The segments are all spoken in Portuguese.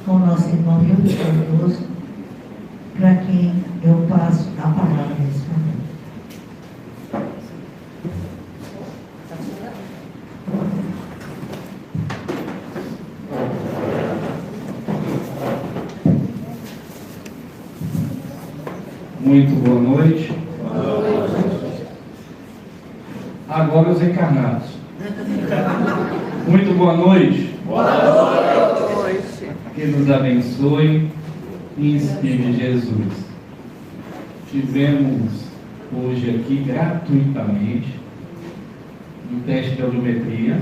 com o nosso irmão Hilton Cardoso, para quem eu passo a palavra nesse momento. Muito boa noite. Agora os encarnados. Muito boa noite. Boa noite. Que nos abençoe e inspire Jesus. Tivemos hoje aqui gratuitamente um teste de audiometria.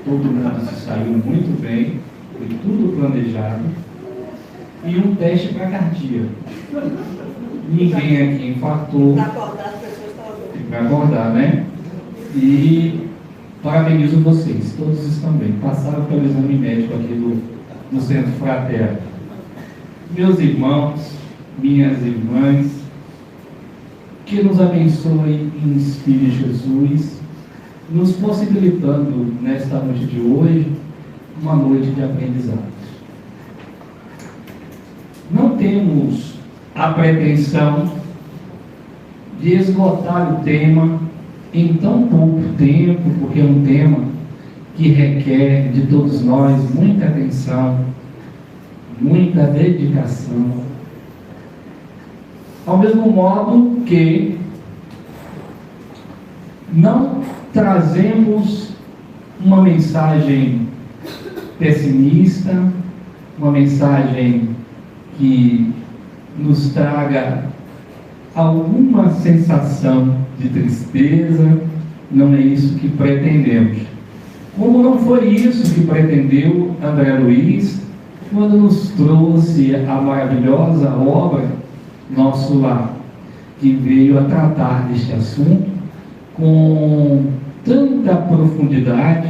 Todo mundo se saiu muito bem, foi tudo planejado. E um teste para cardíaco. Ninguém aqui infartou. Para acordar, as pessoas estão ouvindo. Para acordar, né? E parabenizo vocês, todos estão bem. Passaram pelo exame médico aqui no Centro Fraterno. Meus irmãos, minhas irmãs, que nos abençoe e inspire Jesus, nos possibilitando nesta noite de hoje uma noite de aprendizado. Não temos a pretensão de esgotar o tema em tão pouco tempo, porque é um tema que requer de todos nós muita atenção, muita dedicação. Ao mesmo modo que não trazemos uma mensagem pessimista, uma mensagem que nos traga alguma sensação de tristeza. Não é isso que pretendemos. Como não foi isso que pretendeu André Luiz quando nos trouxe a maravilhosa obra Nosso Lar, que veio a tratar deste assunto com tanta profundidade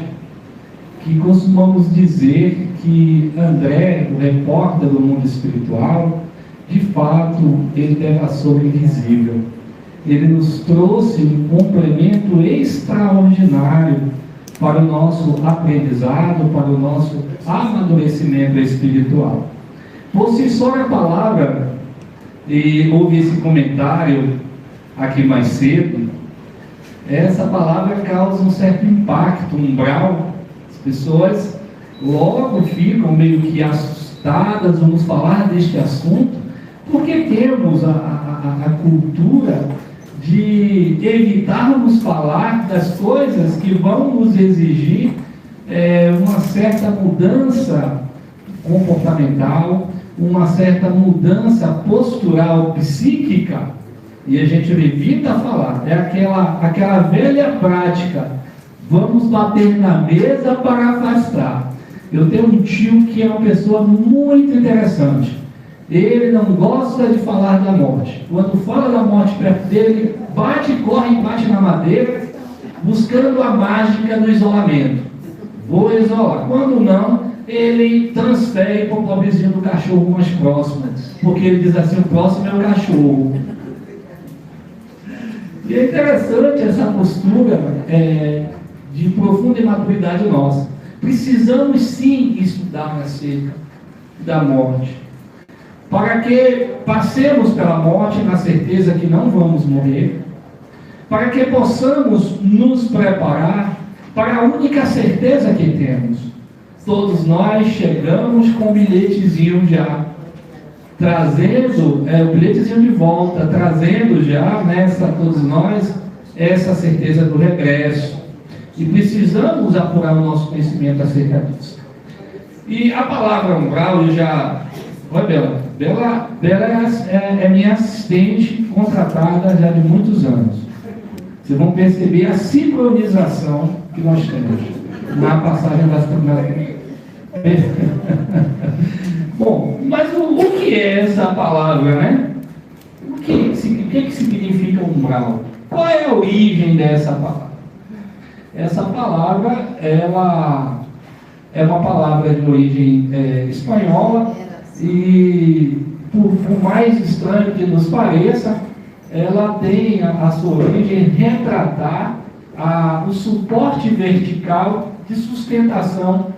que costumamos dizer que André, o repórter do mundo espiritual, de fato, ele devassou o invisível. Ele nos trouxe um complemento extraordinário para o nosso aprendizado, para o nosso amadurecimento espiritual. Por si só a palavra, e houve esse comentário aqui mais cedo, essa palavra causa um certo impacto, um umbral. As pessoas logo ficam meio que assustadas, vamos falar deste assunto, porque temos a cultura de evitarmos falar das coisas que vão nos exigir uma certa mudança comportamental, uma certa mudança postural psíquica, e a gente evita falar. É aquela velha prática, vamos bater na mesa para afastar. Eu tenho um tio que é uma pessoa muito interessante. Ele não gosta de falar da morte. Quando fala da morte perto dele, bate, corre e bate na madeira, buscando a mágica do isolamento. Vou isolar. Quando não, ele transfere para o pobrezinho do cachorro mais próximo, porque ele diz assim: o próximo é o cachorro. E é interessante essa postura de profunda imaturidade nossa. Precisamos sim estudar acerca da morte, para que passemos pela morte na certeza que não vamos morrer, para que possamos nos preparar para a única certeza que temos. Todos nós chegamos com um bilhetezinho já, trazendo o bilhetezinho de volta, trazendo já todos nós essa certeza do regresso. E precisamos apurar o nosso conhecimento acerca disso. E a palavra umbral, eu já... Olha, Bela é minha assistente contratada já de muitos anos. Vocês vão perceber a sincronização que nós temos na passagem das primeiras. Bom, mas o que é essa palavra, né? O que significa umbral? Qual é a origem dessa palavra? Essa palavra, ela é uma palavra de origem espanhola e, por mais estranho que nos pareça, ela tem a sua origem em retratar o suporte vertical de sustentação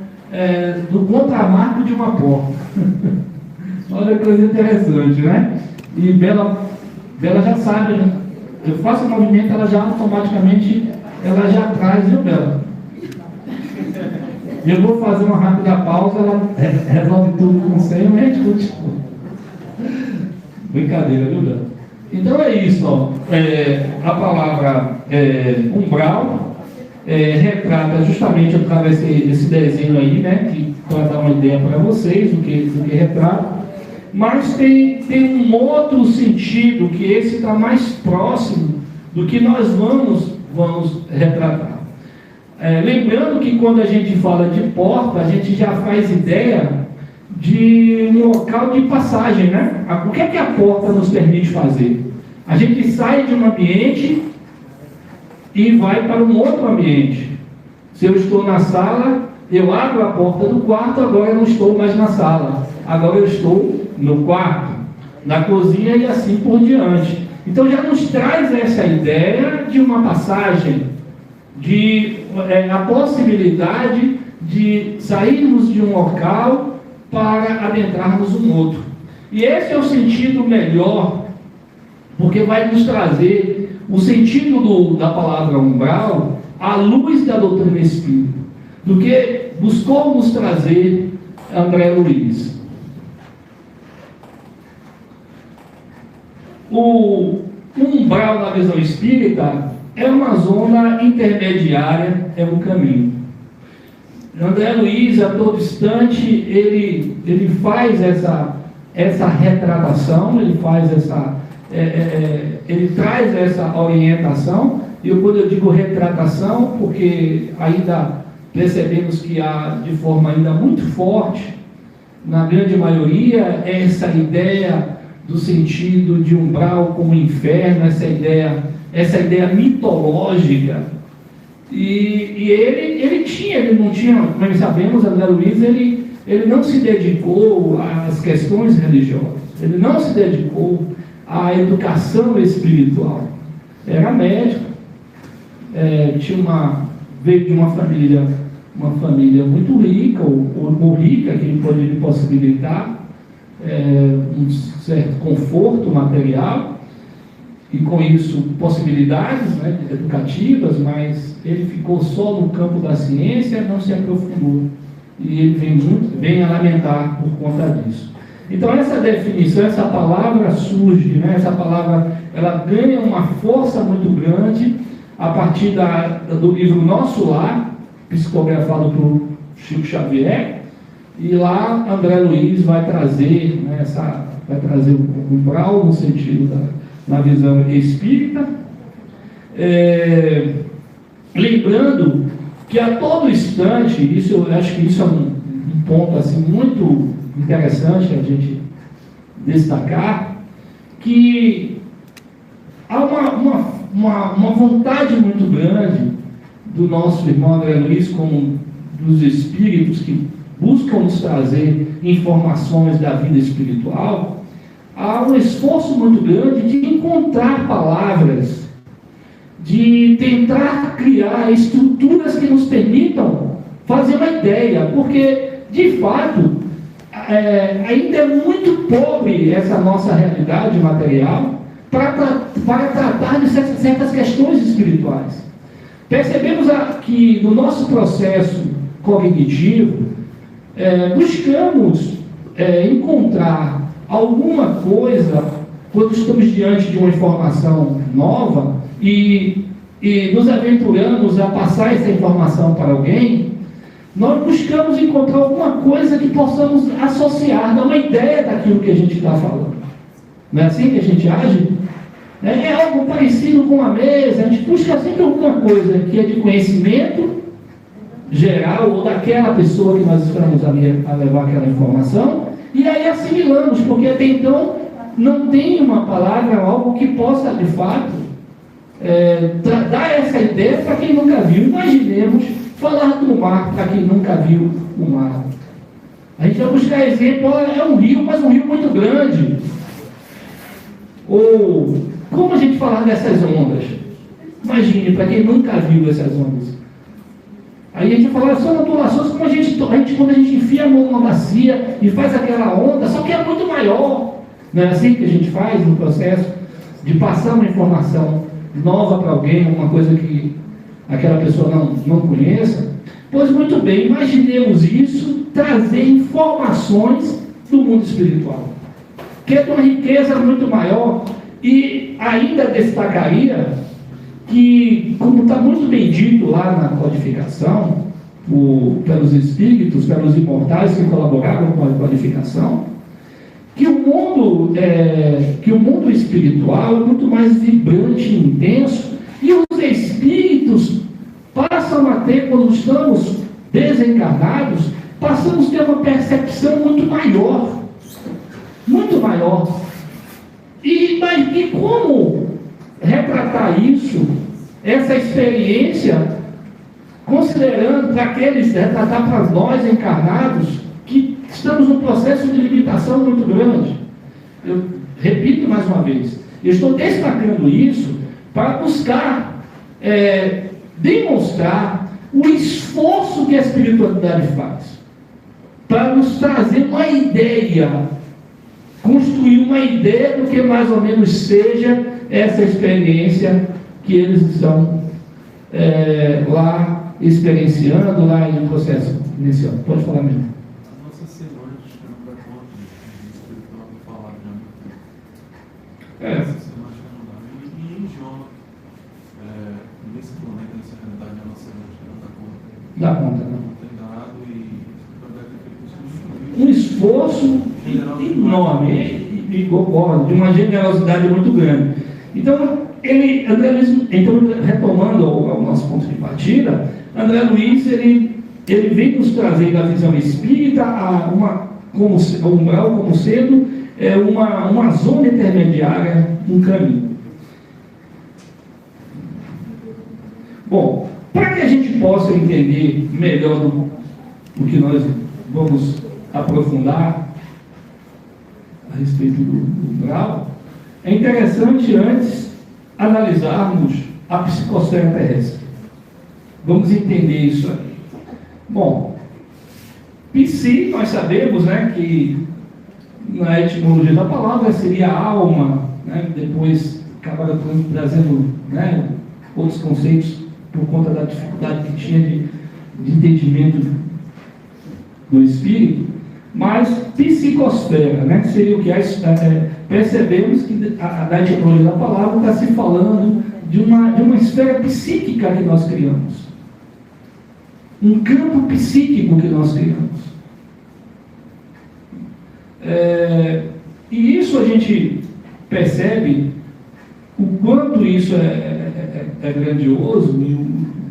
do contramarco de uma porta. Olha que coisa interessante, né? E Bela já sabe, né? Eu faço o movimento, ela já automaticamente, ela já traz, viu, Bela? Eu vou fazer uma rápida pausa, ela resolve tudo com 100, mas a gente continua. Brincadeira, viu, Bela? Então é isso, ó. A palavra umbral retrata justamente, eu travessei esse desenho aí, né? Para dar uma ideia para vocês do que retrata. Mas tem um outro sentido, que esse está mais próximo do que nós vamos retratar. Lembrando que quando a gente fala de porta, a gente já faz ideia de um local de passagem, né? O que é que a porta nos permite fazer? A gente sai de um ambiente e vai para um outro ambiente. Se eu estou na sala, eu abro a porta do quarto, agora eu não estou mais na sala, agora eu estou no quarto, na cozinha e assim por diante. Então já nos traz essa ideia de uma passagem, de a possibilidade de sairmos de um local para adentrarmos um outro. E esse é o sentido melhor, porque vai nos trazer o sentido da palavra umbral à luz da doutrina espírita, do que buscou nos trazer André Luiz. O umbral na visão espírita é uma zona intermediária, é um caminho. André Luiz, a todo instante, ele faz essa retratação, ele faz ele traz essa orientação. E quando eu digo retratação, porque ainda percebemos que há de forma ainda muito forte, na grande maioria, essa ideia do sentido de umbral como inferno, essa ideia mitológica. E ele não tinha, nós sabemos, André Luiz, ele não se dedicou às questões religiosas, ele não se dedicou à educação espiritual. Era médico, veio de uma família muito rica, ou rica, que pode lhe possibilitar um certo conforto material, e com isso possibilidades, né, educativas, mas ele ficou só no campo da ciência, não se aprofundou, e ele vem a lamentar por conta disso. Então essa definição, essa palavra surge, né, essa palavra ela ganha uma força muito grande a partir do livro Nosso Lar, psicografado por Chico Xavier, e lá André Luiz vai trazer, né, o umbral no sentido na visão espírita, lembrando que a todo instante, eu acho que isso é um ponto assim, muito interessante a gente destacar, que há uma vontade muito grande do nosso irmão André Luiz, como dos espíritos que buscam nos trazer informações da vida espiritual. Há um esforço muito grande de encontrar palavras, de tentar criar estruturas que nos permitam fazer uma ideia, porque, de fato, ainda é muito pobre essa nossa realidade material para tratar de certas questões espirituais. Percebemos que no nosso processo cognitivo, buscamos encontrar alguma coisa quando estamos diante de uma informação nova e nos aventuramos a passar essa informação para alguém. Nós buscamos encontrar alguma coisa que possamos associar, dar uma ideia daquilo que a gente está falando. Não é assim que a gente age? É algo parecido com a mesa, a gente busca sempre alguma coisa que é de conhecimento geral, ou daquela pessoa que nós estamos ali a levar aquela informação, e aí assimilamos, porque até então não tem uma palavra, algo que possa, de fato, dar essa ideia para quem nunca viu. Imaginemos falar do mar para quem nunca viu o mar. A gente vai buscar exemplo, é um rio, mas um rio muito grande. Ou como a gente falar dessas ondas? Imagine, para quem nunca viu essas ondas. Aí a gente fala, são ondulações como quando a gente enfia a mão numa bacia e faz aquela onda, só que é muito maior. Não é assim que a gente faz no processo de passar uma informação nova para alguém, uma coisa que aquela pessoa não conheça? Pois muito bem, imaginemos isso, trazer informações do mundo espiritual, que é de uma riqueza muito maior. E ainda destacaria que, como está muito bem dito lá na codificação, pelos espíritos, pelos imortais que colaboraram com a codificação, que o mundo espiritual é muito mais vibrante e intenso, e os espíritos passam a ter, quando estamos desencarnados, passamos a ter uma percepção muito maior. Muito maior. E como retratar isso, essa experiência, considerando retratar para nós encarnados, que estamos num processo de limitação muito grande. Eu repito mais uma vez, eu estou destacando isso para buscar demonstrar o esforço que a espiritualidade faz, para nos trazer uma ideia, construir uma ideia do que mais ou menos seja essa experiência que eles estão lá experienciando, lá em processo inicial. Pode falar mesmo. A nossa semana de Canadá espiritual falar já. Essa semana de Canadá. E em idioma, nesse planeta, nessa realidade, a nossa semana de Canadá conta. Dá conta, não? Não tem dado e deve ter feito um esforço enorme, e concordo, de uma generosidade muito grande. Então, retomando ao nosso ponto de partida, André Luiz, ele vem nos trazer da visão espírita como sendo uma zona intermediária, um caminho. Bom, para que a gente possa entender melhor o que nós vamos aprofundar a respeito do grau, é interessante antes analisarmos a psicosfera terrestre. Vamos entender isso aí. Bom, psi, nós sabemos, né, que na etimologia da palavra seria a alma, né, depois acabaram trazendo, né, outros conceitos por conta da dificuldade que tinha de entendimento do espírito, mas psicosfera, né, seria o que percebemos que na etimologia da palavra está se falando de uma esfera psíquica que nós criamos, um campo psíquico que nós criamos. E isso a gente percebe o quanto isso é grandioso e o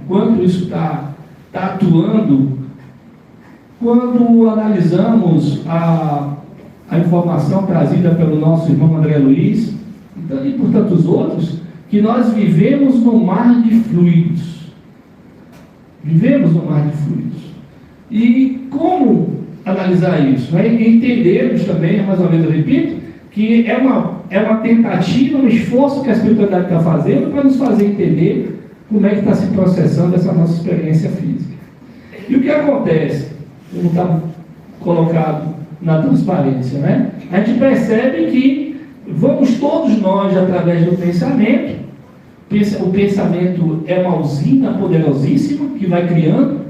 quanto isso está atuando quando analisamos a informação trazida pelo nosso irmão André Luiz e por tantos outros, que nós vivemos no mar de fluidos. Vivemos no mar de fluidos. E como analisar isso? Entendermos também, mais uma vez eu repito, que é uma tentativa, um esforço que a espiritualidade está fazendo para nos fazer entender como é que está se processando essa nossa experiência física. E o que acontece, como está colocado na transparência, né? A gente percebe que vamos todos nós, através do pensamento, o pensamento é uma usina poderosíssima que vai criando,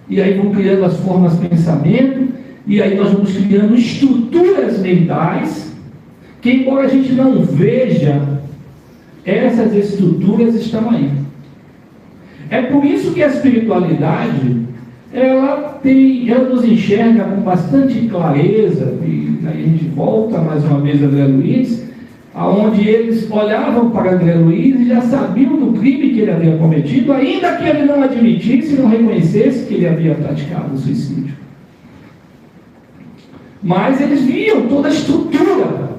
e aí vão criando as formas de pensamento, e aí nós vamos criando estruturas mentais, que embora a gente não veja, essas estruturas estão aí. É por isso que a espiritualidade, ela nos enxerga com bastante clareza, e aí a gente volta mais uma vez a André Luiz, aonde eles olhavam para André Luiz e já sabiam do crime que ele havia cometido, ainda que ele não admitisse, não reconhecesse que ele havia praticado o suicídio. Mas eles viam toda a estrutura.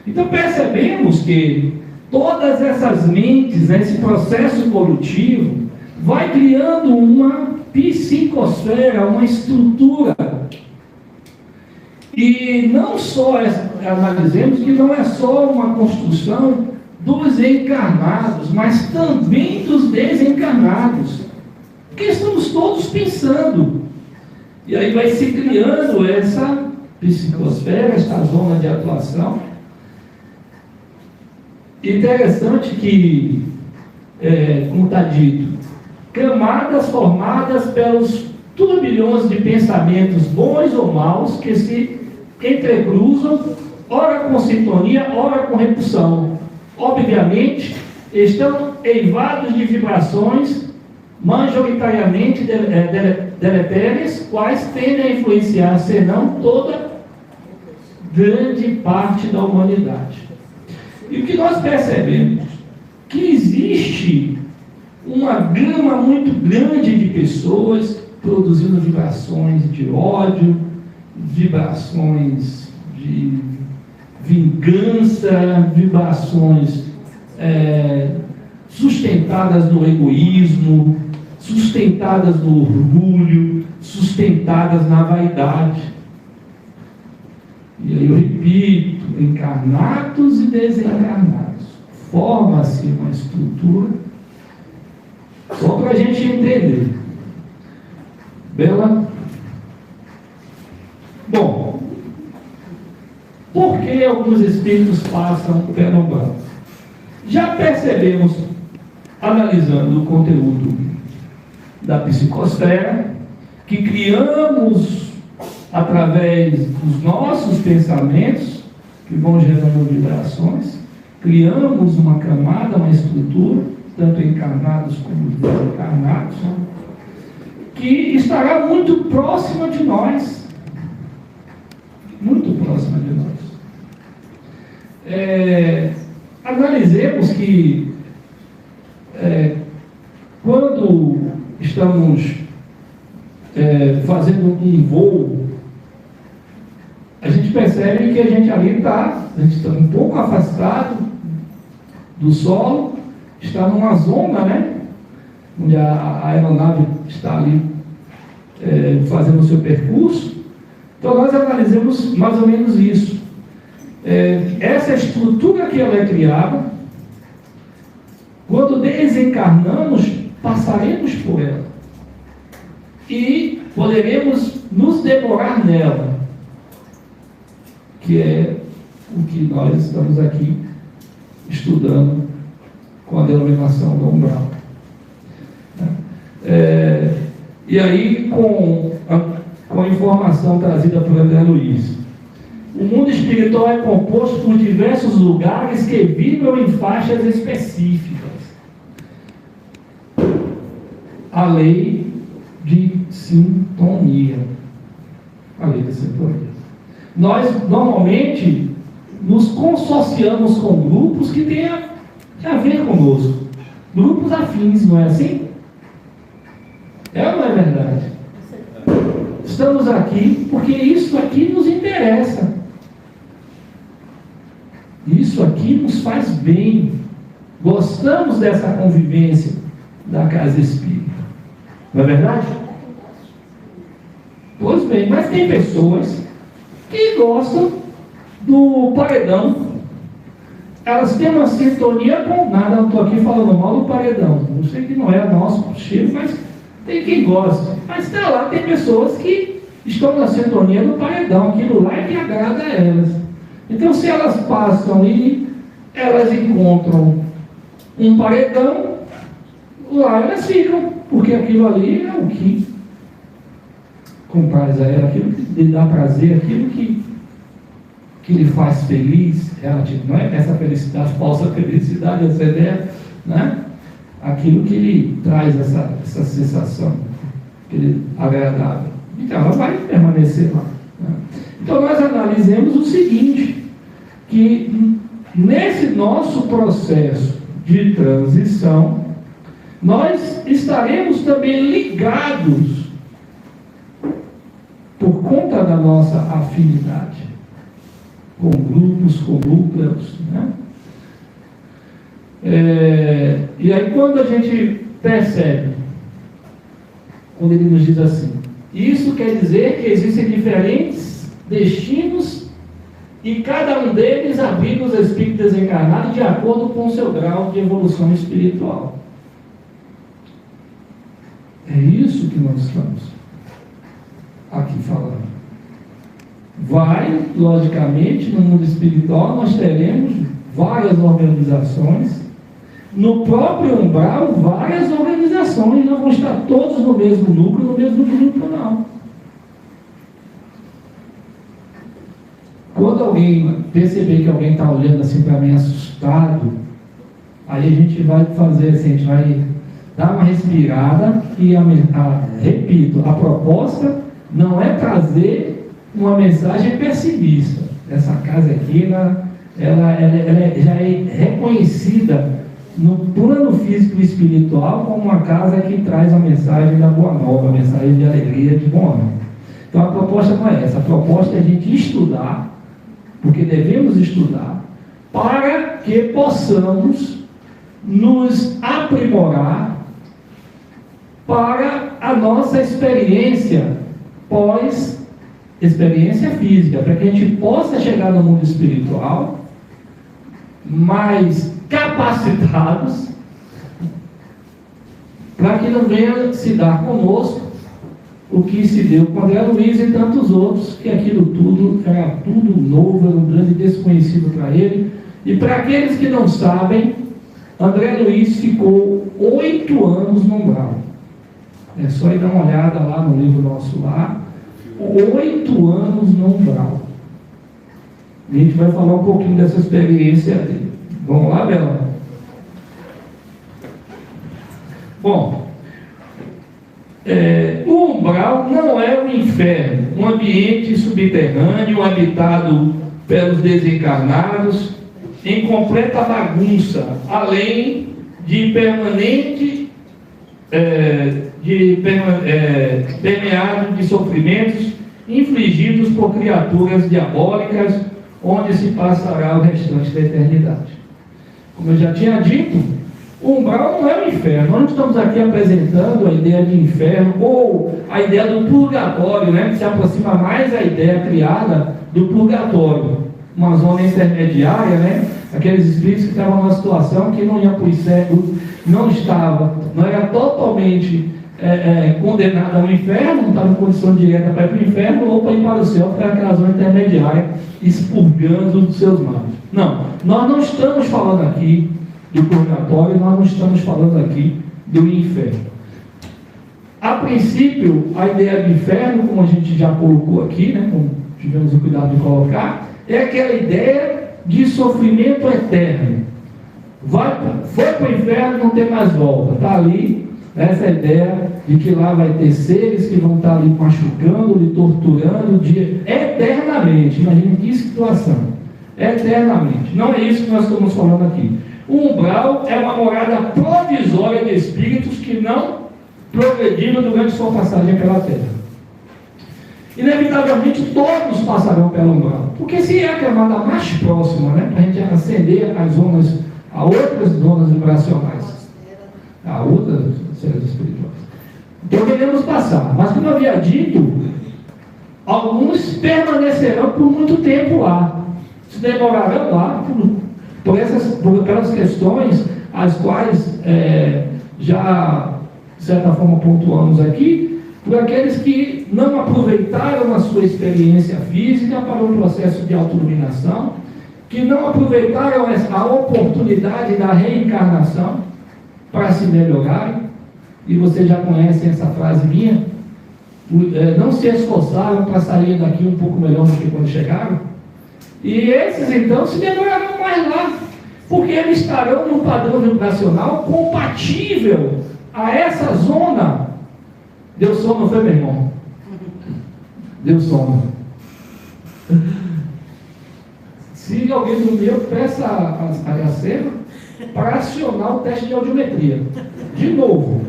Então percebemos que todas essas mentes, esse processo evolutivo, vai criando uma psicosfera, uma estrutura. E não só, analisemos que não é só uma construção dos encarnados, mas também dos desencarnados. Porque estamos todos pensando. E aí vai se criando essa psicosfera, essa zona de atuação. Interessante que, como está dito, camadas formadas pelos turbilhões de pensamentos bons ou maus que se entrecruzam, ora com sintonia, ora com repulsão. Obviamente, estão eivados de vibrações majoritariamente deletérias, quais tendem a influenciar, senão toda grande parte da humanidade. E o que nós percebemos? Que existe uma gama muito grande de pessoas produzindo vibrações de ódio, vibrações de vingança, vibrações sustentadas no egoísmo, sustentadas no orgulho, sustentadas na vaidade. E aí eu repito, encarnados e desencarnados, forma-se uma estrutura, só para a gente entender. Bela? Bom, por que alguns espíritos passam pelo umbral? Já percebemos, analisando o conteúdo da psicosfera, que criamos, através dos nossos pensamentos, que vão gerando vibrações, criamos uma camada, uma estrutura, tanto encarnados como desencarnados, que estará muito próxima de nós. Muito próxima de nós. Analisemos que quando estamos fazendo um voo, a gente percebe que a gente ali a gente está um pouco afastado do solo, está numa zona, né, onde a aeronave está ali fazendo o seu percurso. Então nós analisamos mais ou menos isso. Essa estrutura que ela é criada, quando desencarnamos, passaremos por ela e poderemos nos demorar nela, que é o que nós estamos aqui estudando com a denominação do umbral. E aí, com a informação trazida por André Luiz, o mundo espiritual é composto por diversos lugares que vibram em faixas específicas. A lei de sintonia. A lei de sintonia. Nós, normalmente, nos consociamos com grupos que têm a ver conosco. Grupos afins, não é assim? É ou não é verdade? Estamos aqui porque isso aqui nos interessa. Isso aqui nos faz bem. Gostamos dessa convivência da casa espírita. Não é verdade? Pois bem, mas tem pessoas que gostam do paredão. Elas têm uma sintonia com nada. Não estou aqui falando mal do paredão. Eu sei que não é nosso estilo, mas tem quem gosta. Mas está lá, tem pessoas que estão na sintonia do paredão. Aquilo lá é que agrada a elas. Então, se elas passam e elas encontram um paredão, lá elas ficam, porque aquilo ali é o que compraz a ela, aquilo que lhe dá prazer, aquilo que lhe faz feliz, não é essa felicidade, falsa felicidade, essa ideia, né? Aquilo que lhe traz essa sensação agradável. Então, ela vai permanecer lá. Né? Então, nós analisemos o seguinte, que nesse nosso processo de transição, nós estaremos também ligados por conta da nossa afinidade com grupos, com núcleos, né? E aí quando a gente percebe, quando ele nos diz assim, isso quer dizer que existem diferentes destinos e cada um deles abriga os espíritos desencarnados de acordo com o seu grau de evolução espiritual. É isso que nós estamos aqui falando. Vai, logicamente, no mundo espiritual nós teremos várias organizações, no próprio umbral várias organizações, não vão estar todos no mesmo núcleo, no mesmo grupo, não. Quando alguém perceber que alguém está olhando assim para mim assustado, aí a gente vai fazer assim, a gente vai dar uma respirada e, repito, a proposta não é trazer uma mensagem pessimista. Essa casa aqui, ela já é reconhecida no plano físico e espiritual como uma casa que traz a mensagem da boa nova, a mensagem de alegria, de bom ânimo. Então a proposta não é essa, a proposta é a gente estudar, porque devemos estudar, para que possamos nos aprimorar para a nossa experiência experiência física, para que a gente possa chegar no mundo espiritual mais capacitados, para que não venha se dar conosco o que se deu com André Luiz e tantos outros, que aquilo tudo era tudo novo, era um grande desconhecido para ele. E para aqueles que não sabem, André Luiz ficou 8 anos no umbral. É só ir dar uma olhada lá no livro nosso lá. 8 anos no umbral. E a gente vai falar um pouquinho dessa experiência dele. Vamos lá, Bela? Bom, o umbral não é o inferno, um ambiente subterrâneo habitado pelos desencarnados em completa bagunça, além de permanente permeado de sofrimentos infligidos por criaturas diabólicas, onde se passará o restante da eternidade. Como eu já tinha dito, o umbral não é o inferno. Nós não estamos aqui apresentando a ideia de inferno ou a ideia do purgatório, né, que se aproxima mais à ideia criada do purgatório, uma zona intermediária, né, aqueles espíritos que estavam numa situação que não ia para o inferno, não era totalmente condenado ao inferno, não estava em condição direta para ir para o inferno ou para ir para o céu, para aquela zona intermediária, expurgando dos seus males. Não, nós não estamos falando aqui do purgatório, nós não estamos falando aqui do inferno. A princípio, a ideia do inferno, como a gente já colocou aqui, né, como tivemos o cuidado de colocar, é aquela ideia de sofrimento eterno. Foi para o inferno, não tem mais volta. Está ali, essa ideia de que lá vai ter seres que vão estar ali machucando, lhe torturando eternamente. Imagina que situação. Eternamente. Não é isso que nós estamos falando aqui. O umbral é uma morada provisória de espíritos que não progrediram durante sua passagem pela Terra. Inevitavelmente todos passarão pelo umbral, porque se é a camada mais próxima, né, para a gente acender as zonas, a outras zonas vibracionais, a outras seres espirituais. Então devemos passar, mas como eu havia dito, alguns permanecerão por muito tempo lá, se demorarão lá pelas questões as quais já de certa forma pontuamos aqui, por aqueles que não aproveitaram a sua experiência física para um processo de autoiluminação, que não aproveitaram a oportunidade da reencarnação para se melhorarem, e vocês já conhecem essa frase minha, não se esforçaram para sair daqui um pouco melhor do que quando chegaram, e esses então se demorarão mais lá, porque eles estarão num padrão vibracional compatível a essa zona. Deu sono, foi, meu irmão? Deu sono. Se alguém dormir, eu peço a Iracema para acionar o teste de audiometria. De novo.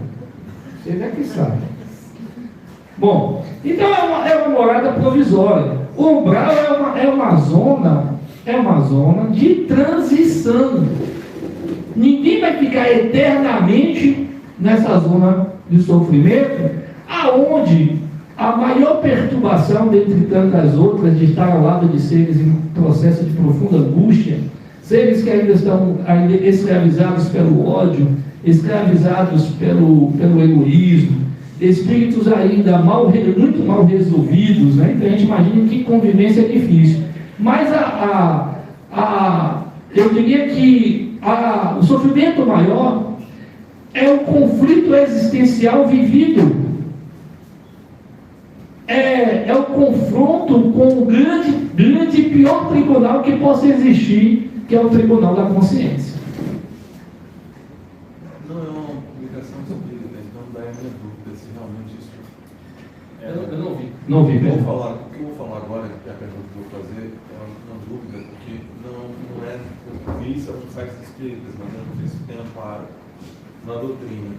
Vocês é que sabem. Bom, então é uma morada provisória. O umbral é uma zona de transição. Ninguém vai ficar eternamente nessa zona de sofrimento, aonde a maior perturbação, dentre tantas outras, de estar ao lado de seres em processo de profunda angústia, seres que ainda estão escravizados pelo ódio, escravizados pelo egoísmo, espíritos ainda muito mal resolvidos, né? Então a gente imagina que convivência é difícil. Mas eu diria que o sofrimento maior é o conflito existencial vivido. É o confronto com o grande e pior tribunal que possa existir, que é o tribunal da consciência. Não é uma publicação espírita, então daí a minha dúvida se realmente isso Eu não vi. Não vi, o que eu mesmo. vou falar agora, que é a pergunta que eu vou fazer, é uma dúvida, porque não é, eu vi isso em sites espíritas, mas eu não sei se tem amparo na doutrina.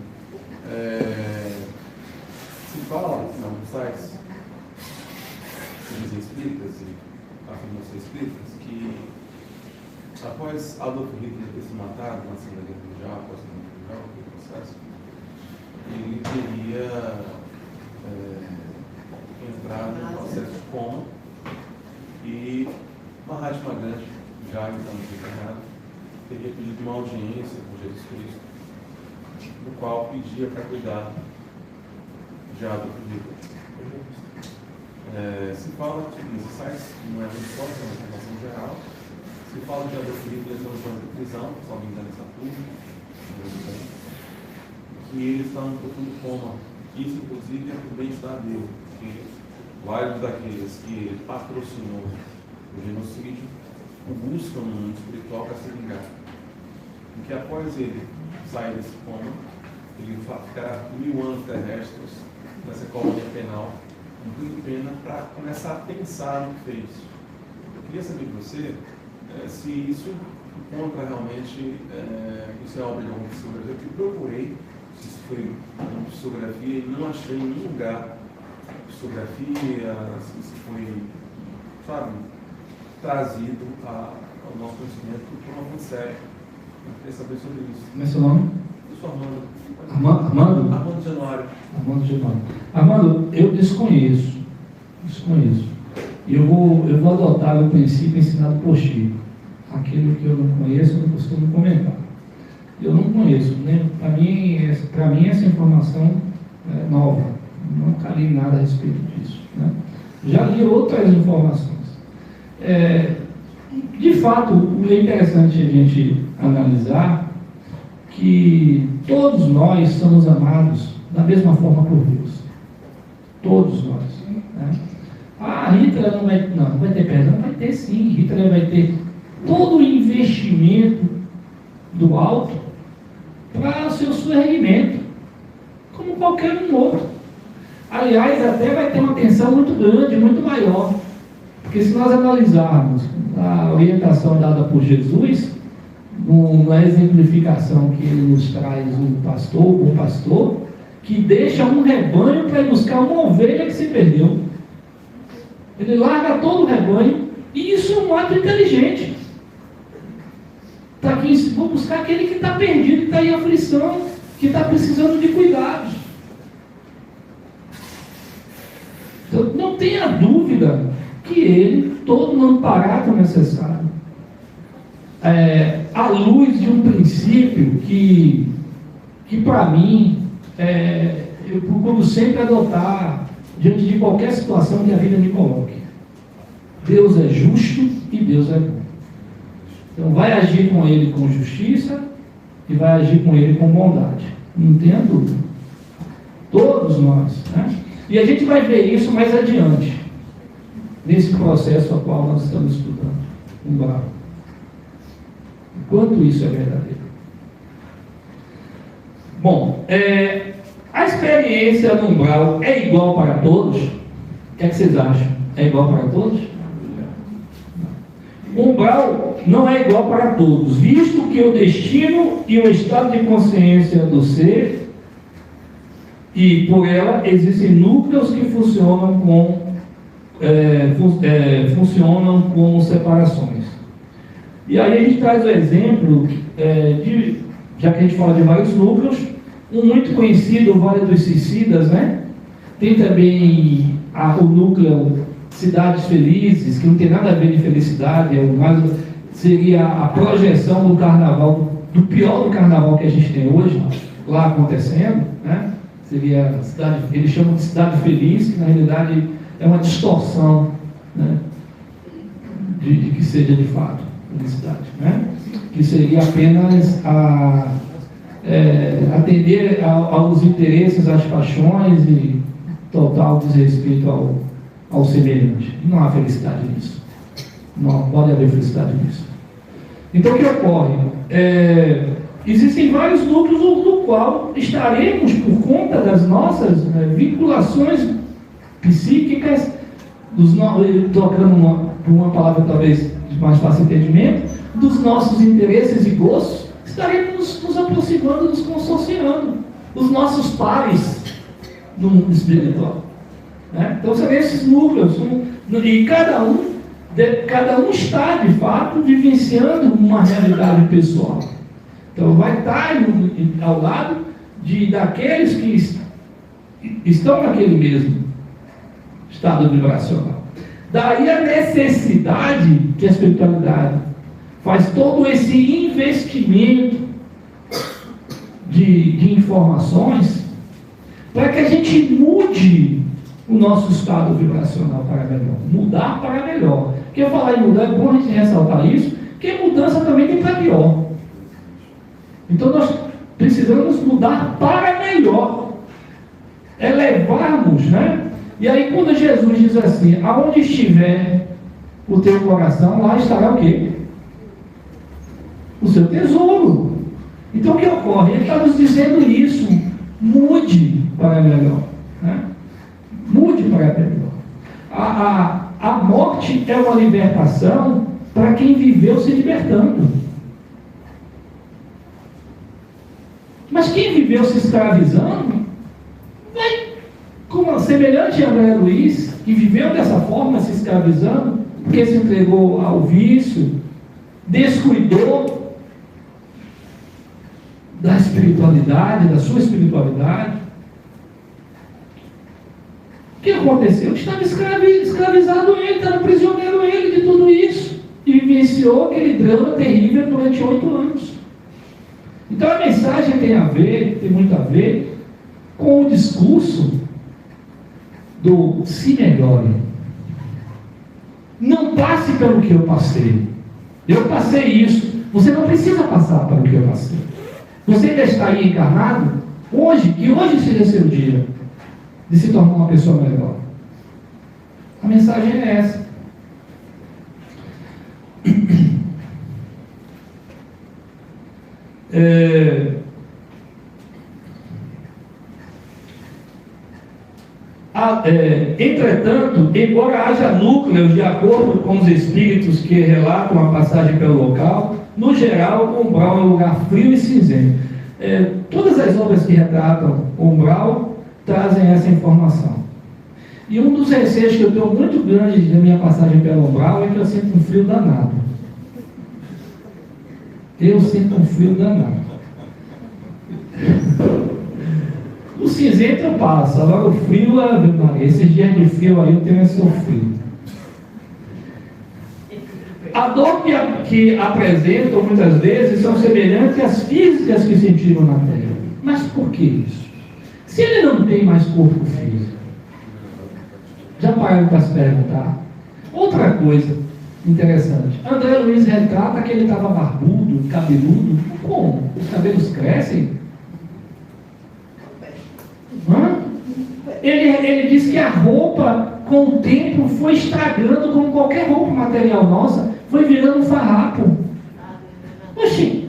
Se fala, não, nos sites espíritas e afirmações espíritas, que após Adolf Hitler ter se matado na Segunda Guerra Mundial, após a Segunda Guerra Mundial, aquele processo, ele teria entrado no processo de coma e Mahatma Gandhi, já então desencarnado, teria pedido uma audiência com Jesus Cristo, no qual pedia para cuidar de Adolf Hitler. Se fala nesses sites, não é muito forte, é uma informação geral, se fala de Adolf Hitler no plano de prisão, se alguém engano essa turma, que ele está em profundo coma. Isso, inclusive, é por bem-estar dele, porque vários daqueles que ele patrocinou o genocídio buscam no mundo espiritual para se vingar. E que após ele sair desse coma, ele ficará 1000 anos terrestres nessa colônia penal, cumprindo pena, para começar a pensar no que fez. Eu queria saber de você se isso encontra realmente, isso é obra de alguma psicografia. Eu procurei se isso foi uma psicografia e não achei em nenhum lugar psicografia, se isso foi, sabe, trazido ao nosso conhecimento por uma fonte séria. Eu queria saber sobre isso. Como é seu nome? Eu sou Armando. Armando? Armando Januário. Armando Januário. Armando, eu desconheço. E eu vou adotar o princípio ensinado por Chico. Aquilo que eu não conheço, eu não costumo comentar. Eu não conheço, né? Para mim essa informação é nova. Nunca li nada a respeito disso, né? Já li outras informações. De fato, é interessante a gente analisar que todos nós somos amados da mesma forma por Deus. Todos nós. Né? Hitler não vai ter perdão, vai ter sim. Hitler vai ter todo o investimento do alto para o seu surgimento, como qualquer um outro. Aliás, até vai ter uma tensão muito grande, muito maior. Porque se nós analisarmos a orientação dada por Jesus, na exemplificação que ele nos traz o bom pastor, que deixa um rebanho para ir buscar uma ovelha que se perdeu. Ele larga todo o rebanho, e isso é um ato inteligente. Vou buscar aquele que está perdido, que está em aflição, que está precisando de cuidados. Então, não tenha dúvida que ele, todo o amparato necessário, à luz de um princípio que para mim, eu procuro sempre adotar diante de qualquer situação que a vida me coloque. Deus é justo e Deus é bom. Então vai agir com ele com justiça e vai agir com ele com bondade. Não tenha dúvida. Todos nós. Né? E a gente vai ver isso mais adiante, nesse processo a qual nós estamos estudando. Umbral. Enquanto isso é verdadeiro. Bom, a experiência no umbral é igual para todos? O que é que vocês acham? É igual para todos? O umbral não é igual para todos, visto que o destino e o estado de consciência do ser, e por ela existem núcleos que funcionam com separações. E aí a gente traz o exemplo, já que a gente fala de vários núcleos, um muito conhecido, o Vale dos Suicidas, né? Tem também o núcleo Cidades Felizes, que não tem nada a ver de felicidade, seria a projeção do carnaval, do pior do carnaval que a gente tem hoje, lá acontecendo, né? Seria a cidade, eles chamam de cidade feliz, que na realidade é uma distorção, né, de que seja de fato felicidade, né? Que seria apenas atender aos interesses, às paixões e total desrespeito ao semelhante. Não há felicidade nisso. Não pode haver felicidade nisso. Então o que ocorre? Existem vários núcleos no qual estaremos, por conta das nossas vinculações psíquicas, tocando uma palavra talvez de mais fácil entendimento, dos nossos interesses e gostos, estaremos nos aproximando, nos consorciando, os nossos pares no mundo espiritual. Né? Então são esses núcleos, e cada um está, de fato, vivenciando uma realidade pessoal. Então vai estar ao lado daqueles que estão naquele mesmo estado vibracional. Daí a necessidade que a espiritualidade faz todo esse investimento de informações para que a gente mude o nosso estado vibracional para melhor. Mudar para melhor. Porque falar em mudar é bom a gente ressaltar isso, porque mudança também tem para pior. Então nós precisamos mudar para melhor. Elevarmos, né? E aí quando Jesus diz assim, aonde estiver o teu coração, lá estará o quê? O seu tesouro. Então o que ocorre? Ele está nos dizendo isso. Mude para melhor. Né? Mude para melhor. A morte é uma libertação para quem viveu se libertando. Mas quem viveu se escravizando, vai, como semelhante a André Luiz, que viveu dessa forma, se escravizando, porque se entregou ao vício, descuidou da espiritualidade, da sua espiritualidade. O que aconteceu? Estava escravizado ele, estava prisioneiro ele de tudo isso, e vivenciou aquele drama terrível durante 8 anos. Então a mensagem tem muito a ver com o discurso do se melhore. Não passe pelo que eu passei. Eu passei isso. Você não precisa passar pelo que eu passei. Você ainda está aí encarnado hoje, que hoje seja seu dia de se tornar uma pessoa melhor. A mensagem é essa. Entretanto, embora haja núcleos de acordo com os espíritos que relatam a passagem pelo local, no geral o umbral é um lugar frio e cinzento. Todas as obras que retratam o umbral trazem essa informação. E um dos receios que eu tenho muito grande da minha passagem pelo umbral é que eu sinto um frio danado. Eu sinto um frio danado. O cinzento eu passo, agora o frio, esses dias de frio aí eu tenho esse frio. A dor que apresentam muitas vezes são semelhantes às físicas que sentiram na Terra. Mas por que isso? Se ele não tem mais corpo físico, já pararam para se perguntar? Outra coisa interessante, André Luiz retrata que ele estava barbudo, cabeludo. Como? Os cabelos crescem? Ele diz que a roupa, com o tempo, foi estragando, como qualquer roupa material nossa, foi virando um farrapo. Oxi,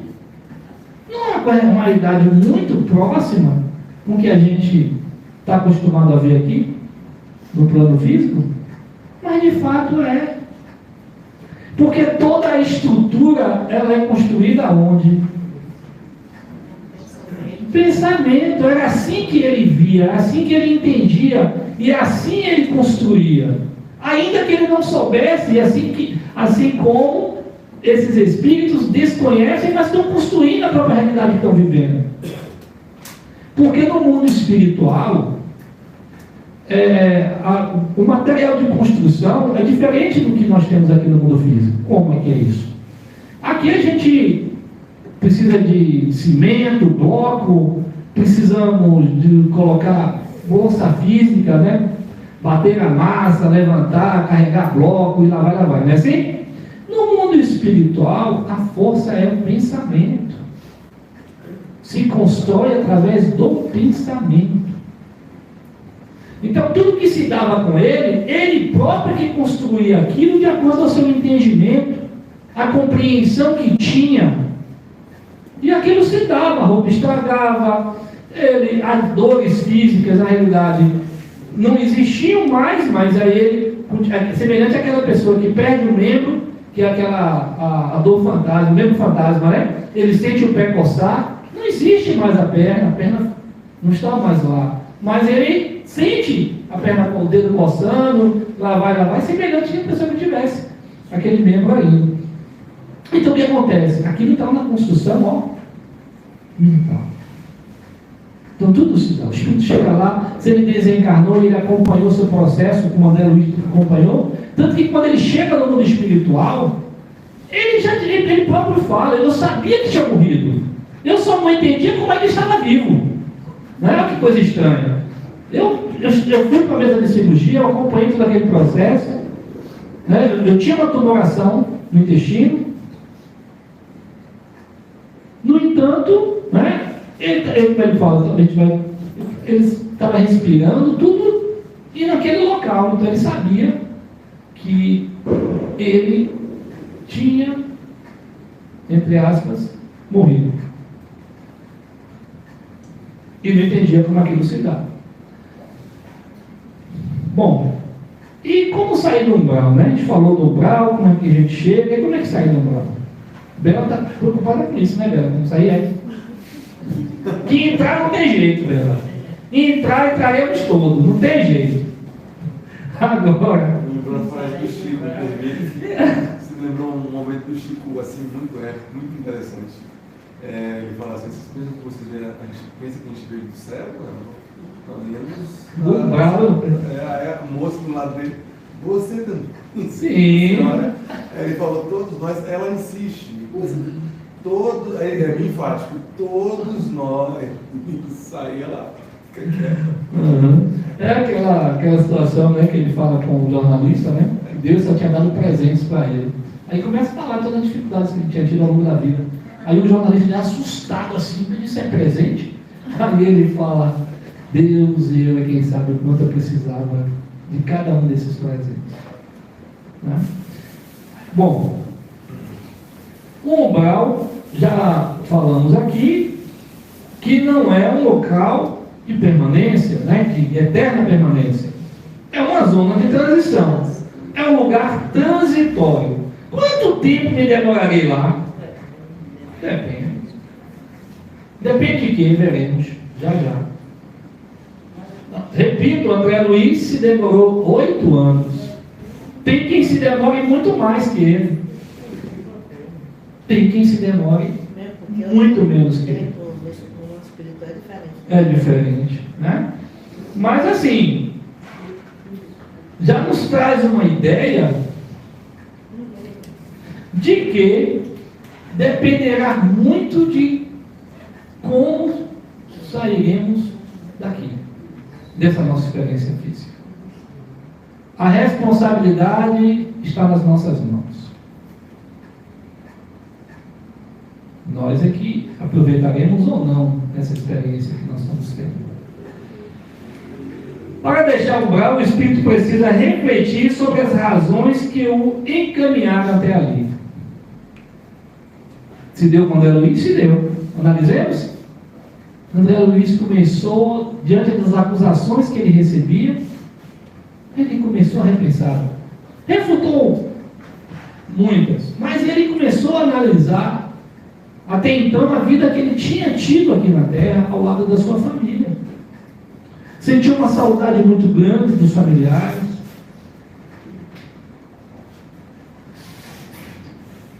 não é uma realidade muito próxima com o que a gente está acostumado a ver aqui, no plano físico? Mas de fato é. Porque toda a estrutura, ela é construída onde? Pensamento, era assim que ele via, era assim que ele entendia, e assim ele construía. Ainda que ele não soubesse, e assim como esses espíritos desconhecem, mas estão construindo a própria realidade que estão vivendo. Porque no mundo espiritual, o material de construção é diferente do que nós temos aqui no mundo físico. Como é que é isso? Aqui a gente precisa de cimento, bloco, precisamos de colocar força física, né? Bater na massa, levantar, carregar bloco e lá vai, não é assim? No mundo espiritual, a força é o pensamento. Se constrói através do pensamento. Então, tudo que se dava com ele, ele próprio que construía aquilo de acordo ao seu entendimento, a compreensão que tinha. E aquilo se dava, a roupa estragava, as dores físicas, na realidade, não existiam mais, mas aí ele, semelhante àquela pessoa que perde um membro, que é a dor fantasma, o mesmo fantasma, né? Ele sente o pé coçar, não existe mais a perna não está mais lá, mas ele sente a perna com o dedo coçando, lá vai, semelhante à pessoa que tivesse aquele membro aí. Então o que acontece? Aquilo está na construção, ó, mental. Então tudo se dá. O Espírito chega lá, se ele desencarnou, ele acompanhou o seu processo, como o André Luiz acompanhou. Tanto que quando ele chega no mundo espiritual, ele próprio fala, eu sabia que tinha morrido. Eu só não entendia como ele estava vivo. Não é que coisa estranha. Eu fui para a mesa de cirurgia, eu acompanhei todo aquele processo. Né? Eu tinha uma tumoração no intestino. No entanto, né? Ele fala, ele estava respirando tudo e naquele local, então ele sabia que ele tinha, entre aspas, morrido. E não entendia como aquilo se dá. Bom, e como sair do umbral, né? A gente falou do umbral, como é que a gente chega, e como é que sai do umbral? Bela está preocupada com isso, né, Bela? Como sair aí? Que entrar não tem jeito, Bela. Entraremos todos, não tem jeito. Agora. Lembrou a frase do Chico, você lembrou um momento do Chico, assim, muito interessante. Ele fala assim, essas coisas que vocês veem, a gente pensa que a gente veio do céu, do umbral. A moça do lado dele, você também. Sim. Ele falou, todos nós, ela insiste. Todos, é enfático, todos nós, saía lá. Uhum. É aquela situação, né, que ele fala com o jornalista, né? Deus só tinha dado presentes para ele. Aí começa a falar todas as dificuldades que ele tinha tido ao longo da vida. Aí o jornalista é assustado assim, isso é presente? Aí ele fala, Deus e eu é quem sabe o quanto eu precisava de cada um desses presentes. Né? Bom, o umbral, já falamos aqui, que não é um local de permanência, né, de eterna permanência. É uma zona de transição. É um lugar transitório. Quanto tempo me demorarei lá? Depende. Depende de quem, veremos. Já. Repito, André Luiz se demorou 8 anos. Tem quem se demore muito mais que ele. Tem quem se demore muito menos que ele. É diferente, né? Mas assim, já nos traz uma ideia de que dependerá muito de como sairemos daqui, dessa nossa experiência física. A responsabilidade está nas nossas mãos. Nós é que aproveitaremos ou não essa experiência que nós estamos tendo. Para deixar o umbral, o espírito precisa refletir sobre as razões que o encaminharam até ali. Se deu com André Luiz? Se deu. Analisemos? André Luiz começou, diante das acusações que ele recebia, ele começou a repensar. Refutou muitas, mas ele começou a analisar até então a vida que ele tinha tido aqui na Terra, ao lado da sua família. Sentiu uma saudade muito grande dos familiares.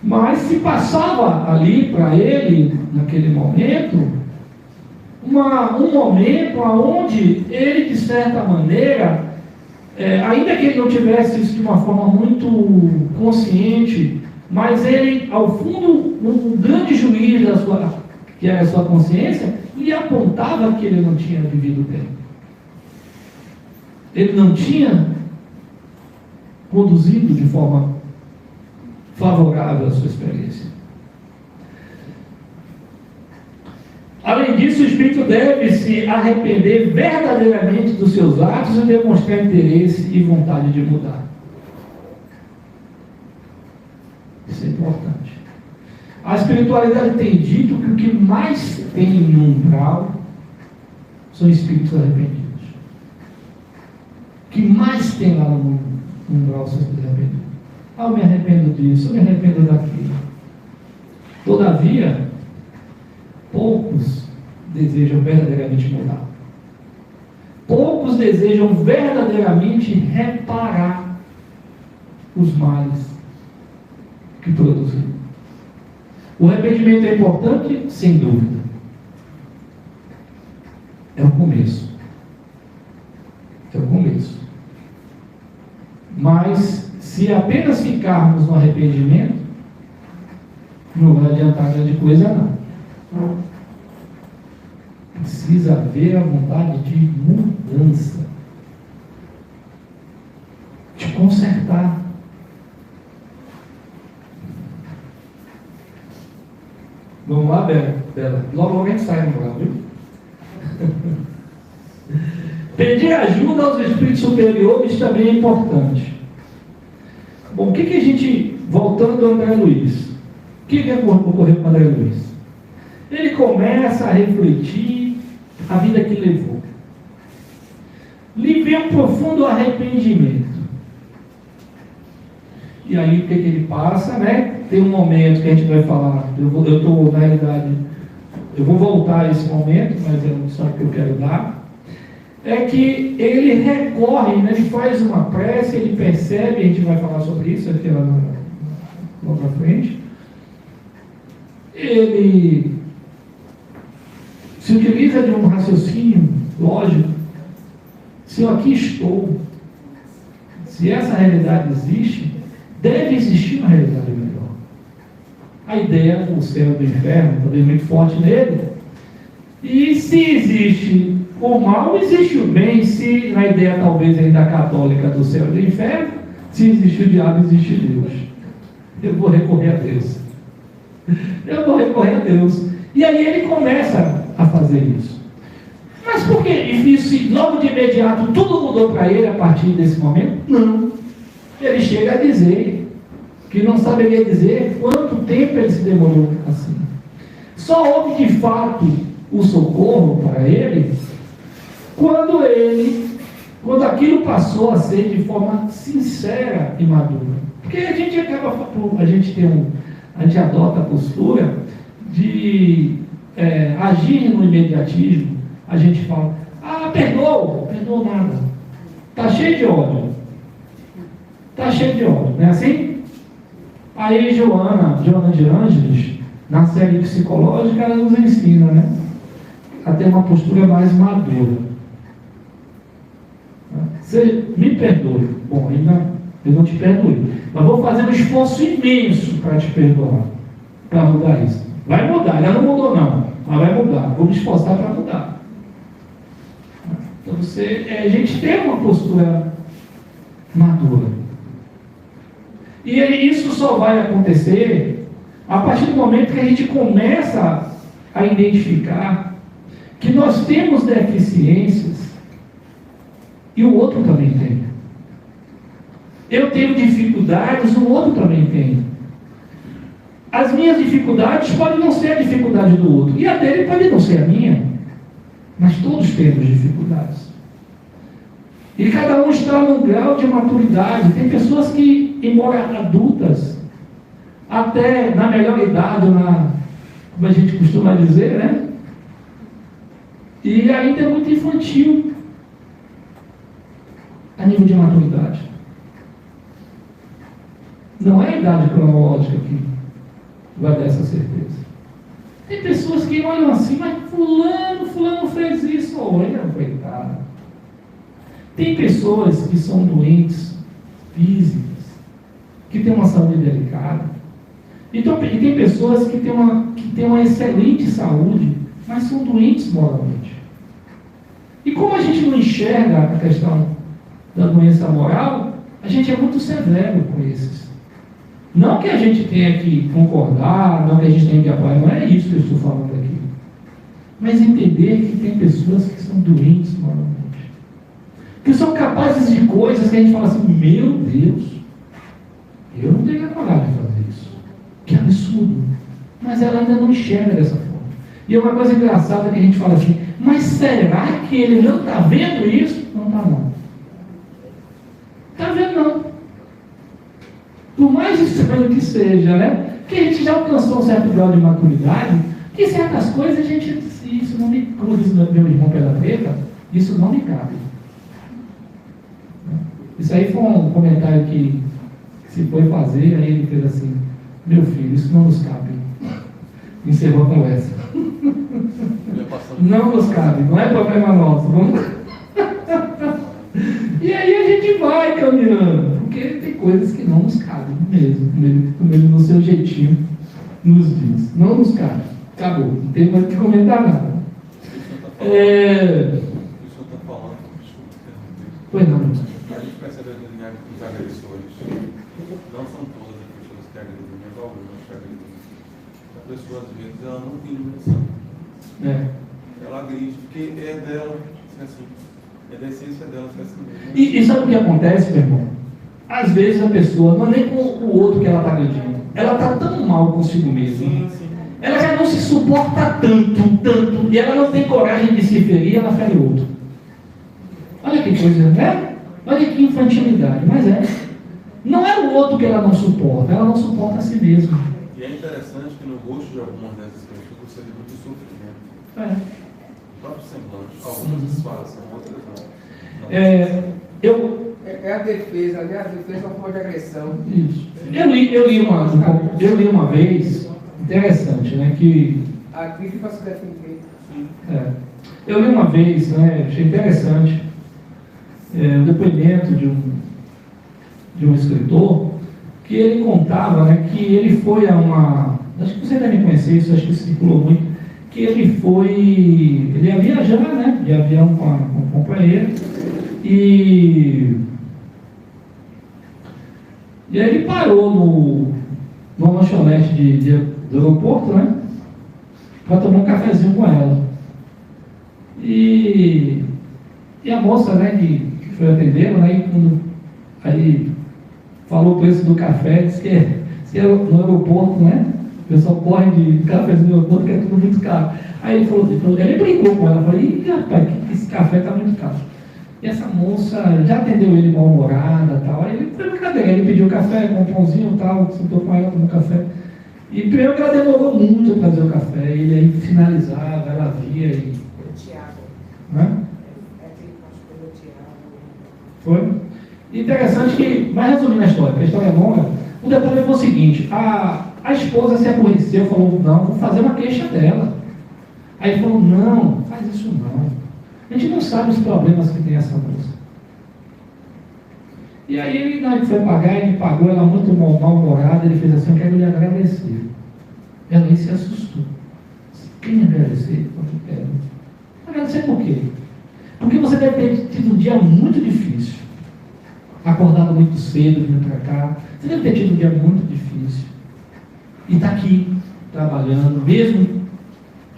Mas se passava ali para ele, naquele momento, um momento onde ele, de certa maneira, ainda que ele não tivesse isso de uma forma muito consciente, mas ele, ao fundo, um grande juiz que era a sua consciência, lhe apontava que ele não tinha vivido bem. Ele não tinha conduzido de forma favorável a sua experiência. Além disso, o espírito deve se arrepender verdadeiramente dos seus atos e demonstrar interesse e vontade de mudar. Isso é importante. A espiritualidade tem dito que o que mais tem em umbral são espíritos arrependidos. O que mais tem lá no umbral são espíritos arrependidos. Eu me arrependo disso, eu me arrependo daquilo. Todavia, poucos desejam verdadeiramente mudar. Poucos desejam verdadeiramente reparar os males que produziram. O arrependimento é importante? Sem dúvida. É o começo. É o começo. Mas, se apenas ficarmos no arrependimento, não vai adiantar grande coisa, não. Precisa haver a vontade de mudança, de consertar. Vamos lá, Bela? Logo a gente sai no lugar, viu? Pedir ajuda aos espíritos superiores também é importante. Bom, o que a gente, voltando ao André Luiz, o que ocorreu com o André Luiz? Ele começa a refletir a vida que levou. Lhe vem um profundo arrependimento. E aí o que ele passa, né? Tem um momento que a gente vai falar, eu estou, na realidade, eu vou voltar a esse momento, mas é um destaque que eu quero dar, é que ele recorre, né? Ele faz uma prece, ele percebe, a gente vai falar sobre isso aqui lá na frente, ele se utiliza de um raciocínio lógico. Se eu aqui estou, se essa realidade existe, deve existir uma realidade melhor. A ideia do céu e do inferno também é muito forte nele. E se existe o mal, existe o bem. Se na ideia talvez ainda católica do céu e do inferno, se existe o diabo, existe Deus. Eu vou recorrer a Deus. Eu vou recorrer a Deus. E aí ele começa a fazer isso. Mas por que isso, logo de imediato, tudo mudou para ele a partir desse momento? Não. Ele chega a dizer que não saberia dizer quanto tempo ele se demorou assim. Só houve de fato o socorro para ele quando aquilo passou a ser de forma sincera e madura. Porque a gente adota a postura de agir no imediatismo. A gente fala, perdoou nada. Está cheio de ódio. Está cheio de ódio, não é assim? Aí Joana de Ângeles, na série psicológica, ela nos ensina, né? A ter uma postura mais madura. Você me perdoe. Bom, eu não te perdoe. Mas vou fazer um esforço imenso para te perdoar. Para mudar isso. Vai mudar, ela não mudou não. Mas vai mudar. Vou me esforçar para mudar. Então a gente tem uma postura madura. E isso só vai acontecer a partir do momento que a gente começa a identificar que nós temos deficiências e o outro também tem. Eu tenho dificuldades, o outro também tem. As minhas dificuldades podem não ser a dificuldade do outro, e a dele pode não ser a minha, mas todos temos dificuldades. E cada um está num grau de maturidade. Tem pessoas que, embora adultas, até na melhor idade, como a gente costuma dizer, né? E ainda é muito infantil a nível de maturidade. Não é a idade cronológica que vai dar essa certeza. Tem pessoas que olham assim, mas fulano fez isso, olha, coitado. Tem pessoas que são doentes físicas, que têm uma saúde delicada, Então, e tem pessoas que têm uma excelente saúde, mas são doentes moralmente. E como a gente não enxerga a questão da doença moral, a gente é muito severo com esses. Não que a gente tenha que concordar, não que a gente tenha que apoiar, não é isso que eu estou falando aqui. Mas entender que tem pessoas que são doentes moralmente. Que são capazes de coisas que a gente fala assim, meu Deus, eu não teria coragem de fazer isso. Que absurdo. Mas ela ainda não enxerga dessa forma. E é uma coisa engraçada que a gente fala assim, mas será que ele não está vendo isso? Não está não. Está vendo não. Por mais estranho que seja, né? Porque a gente já alcançou um certo grau de maturidade, que certas coisas a gente disse, isso não me cruza, meu irmão pela preta, isso não me cabe. Isso aí foi um comentário que se foi fazer, aí ele fez assim, meu filho, isso não nos cabe. Encerrou a conversa. Não nos cabe, não é problema nosso. Vamos... E aí a gente vai caminhando, porque tem coisas que não nos cabem mesmo, como ele no seu jeitinho nos diz. Não nos cabe. Acabou, não tem mais o que comentar nada. O senhor está falando, desculpa, Pois não. a gente percebe os agressores, não são todas as pessoas que agredem, mas algumas que agredem. A pessoa, às vezes, ela não tem dimensão. Ela agride, porque é dela, assim, é da essência dela, assim mesmo. E sabe o que acontece, meu irmão? Às vezes a pessoa, não é nem com o outro que ela está agredindo, ela está tão mal consigo mesma. Sim. Ela já não se suporta tanto, e ela não tem coragem de se ferir, ela fere o outro. Olha que coisa, né? Olha que infantilidade, mas é. Não é o outro que ela não suporta a si mesma. E é interessante que no rosto de algumas dessas pessoas você vê muito sofrimento. O próprio semblante. Algumas disfarçam, outras não. É a defesa, né? A defesa é uma forma de agressão. Isso. Eu li uma vez, interessante, né? Que A crítica para se defender. eu li uma vez, né? Achei interessante, um depoimento de um escritor, que ele contava, né, que ele foi a uma... Acho que você deve conhecer isso, acho que circulou muito, que ele ia viajar, né, de avião com a companheira, e aí ele parou no lanchonete do aeroporto, né, para tomar um cafezinho com ela. E a moça, né, que foi atendê-la, né, aí falou o preço do café, disse que no aeroporto, né? O pessoal corre de cafezinho no aeroporto, que é tudo muito caro. Aí ele brincou com ela, falou, ih, rapaz, esse café está muito caro. E essa moça já atendeu ele mal-humorada e tal. Aí ele foi brincadeira, ele pediu café, com um pãozinho e tal, sentou com ela, tomou café. E primeiro que ela demorou muito para fazer o café, ele aí finalizava, ela via e. Tiago. Né? Foi? Interessante que, mas resumindo a história é longa, o depoimento foi o seguinte, a esposa se aborreceu, falou, não, vou fazer uma queixa dela. Aí ele falou, não, faz isso não. A gente não sabe os problemas que tem essa moça. E aí ele, na hora que foi pagar, ele pagou ela muito mal-humorada, ele fez assim, eu quero lhe agradecer. Ela aí se assustou. Quem me agradecer? Eu quero. Agradecer por quê? Porque você deve ter tido um dia muito difícil. Acordado muito cedo, vindo para cá. Você deve ter tido um dia muito difícil. E está aqui, trabalhando, mesmo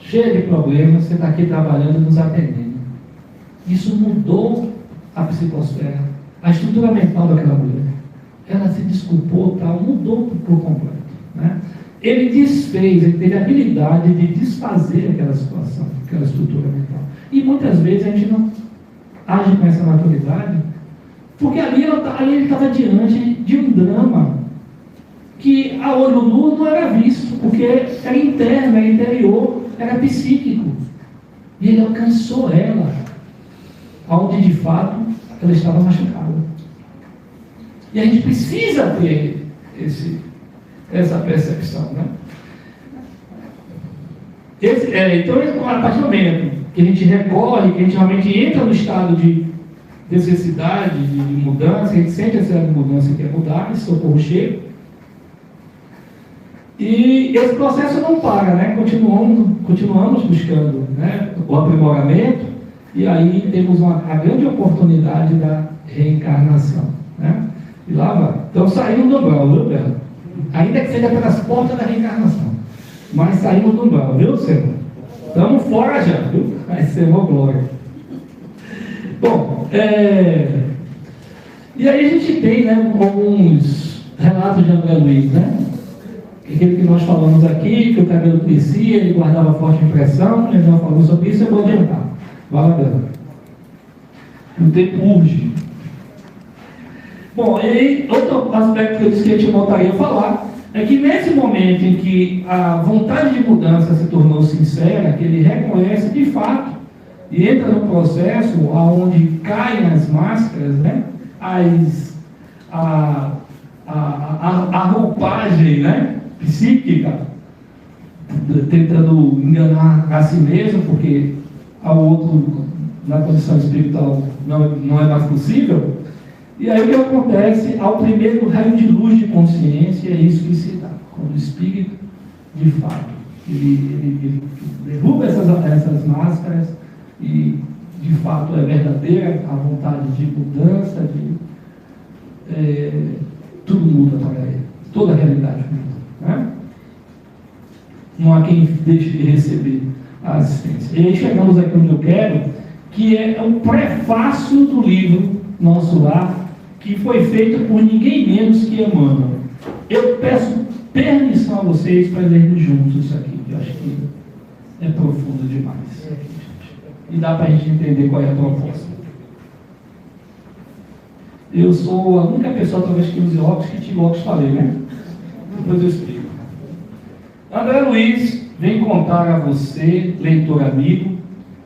cheio de problemas, você está aqui trabalhando, nos atendendo. Isso mudou a psicosfera, a estrutura mental daquela mulher. Ela se desculpou, tal, mudou por completo. Né? Ele desfez, ele teve a habilidade de desfazer aquela situação, aquela estrutura mental. E muitas vezes a gente não age com essa maturidade, porque ali ele estava diante de um drama que a olho nu não era visto, porque era interno, era interior, era psíquico. E ele alcançou ela, onde de fato ela estava machucada. E a gente precisa ter essa percepção, né? Então, a partir do momento que a gente recorre, que a gente realmente entra no estado de necessidade, de mudança, a gente sente essa mudança que quer mudar, esse socorro chega. E esse processo não para, né? Continuamos buscando, né, o aprimoramento, e aí temos a grande oportunidade da reencarnação, né? E lá vai. Então saímos do umbral, viu, Bela? Ainda que seja pelas portas da reencarnação, mas saímos do umbral, viu, Senhor? Estamos fora já, viu? Vai ser uma glória. Bom, e aí a gente tem, né, alguns relatos de André Luiz, né? Aquele que nós falamos aqui, que o cabelo crescia, ele guardava forte impressão, ele já falou sobre isso, eu vou adiantar. Vai lá, Bela. O tempo urge. Bom, e outro aspecto que eu disse que eu te voltaria a falar é que nesse momento em que a vontade de mudança se tornou sincera, que ele reconhece de fato e entra no processo onde caem as máscaras, né? A roupagem, né, psíquica, tentando enganar a si mesmo, porque ao outro, na condição espiritual, não é mais possível. E aí o que acontece? Ao primeiro raio de luz de consciência, é isso que se dá. Quando o espírito, de fato, ele derruba essas máscaras e, de fato, é verdadeira a vontade de mudança, tudo muda para ele. Toda a realidade muda, né? Não há quem deixe de receber a assistência. E aí chegamos aqui onde eu quero, que é o prefácio do livro Nosso Lar, que foi feito por ninguém menos que Emmanuel. Eu peço permissão a vocês para lermos juntos isso aqui, que eu acho que é profundo demais. E dá para a gente entender qual é a proposta. Eu sou a única pessoa, talvez, que use óculos, que tive óculos para ler, né? Depois eu explico. André Luiz vem contar a você, leitor amigo,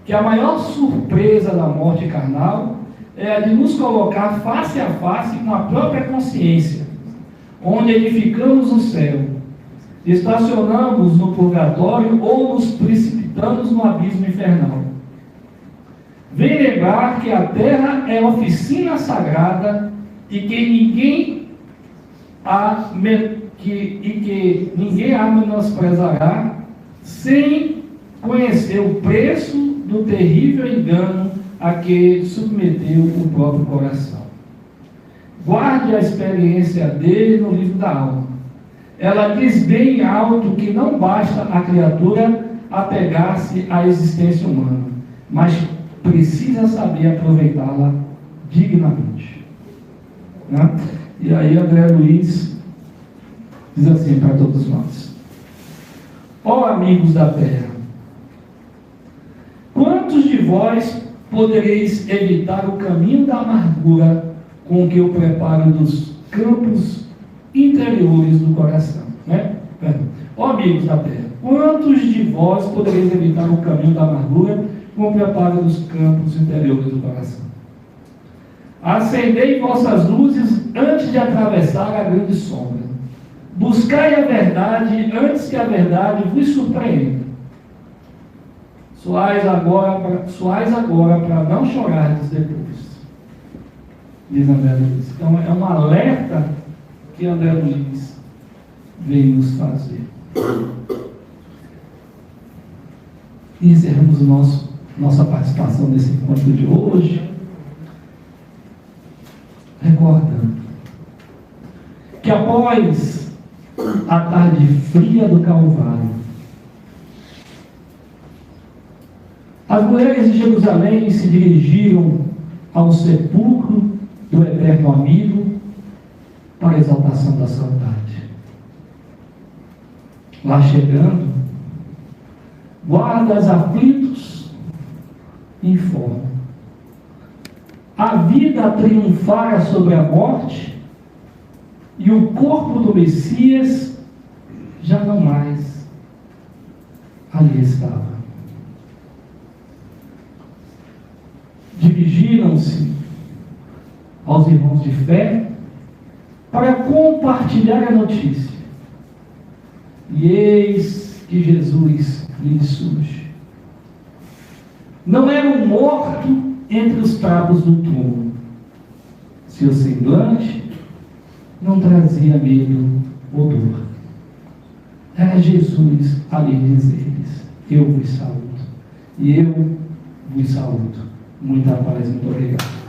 que a maior surpresa da morte carnal é a de nos colocar face a face com a própria consciência, onde edificamos o céu, estacionamos no purgatório ou nos precipitamos no abismo infernal. Vem lembrar que a terra é oficina sagrada e que ninguém a menosprezará sem conhecer o preço do terrível engano a que submeteu o próprio coração. Guarde a experiência dele no livro da alma. Ela diz bem alto que não basta a criatura apegar-se à existência humana, mas precisa saber aproveitá-la dignamente. Né? E aí André Luiz diz assim para todos nós: ó amigos da terra, quantos de vós podereis evitar o caminho da amargura com que eu preparo dos campos interiores do coração? Né? Ó amigos da terra, quantos de vós podereis evitar o caminho da amargura com o preparo dos campos interiores do coração? Acendei vossas luzes antes de atravessar a grande sombra. Buscai a verdade antes que a verdade vos surpreenda. Soais agora para não chorardes depois, diz André Luiz. Então é um alerta que André Luiz veio nos fazer. E encerramos nossa participação nesse encontro de hoje, recordando que após a tarde fria do Calvário, as mulheres de Jerusalém se dirigiram ao sepulcro do eterno amigo para a exaltação da saudade. Lá chegando, guardas aflitos informam: a vida triunfara sobre a morte e o corpo do Messias já não mais ali estava. Dirigiram-se aos irmãos de fé para compartilhar a notícia. E eis que Jesus lhes surge. Não era um morto entre os trapos do túmulo. Seu semblante não trazia medo ou dor. É Jesus ali dizer-lhes: eu vos saúdo. E eu vos saúdo. Muita paz, muito obrigado.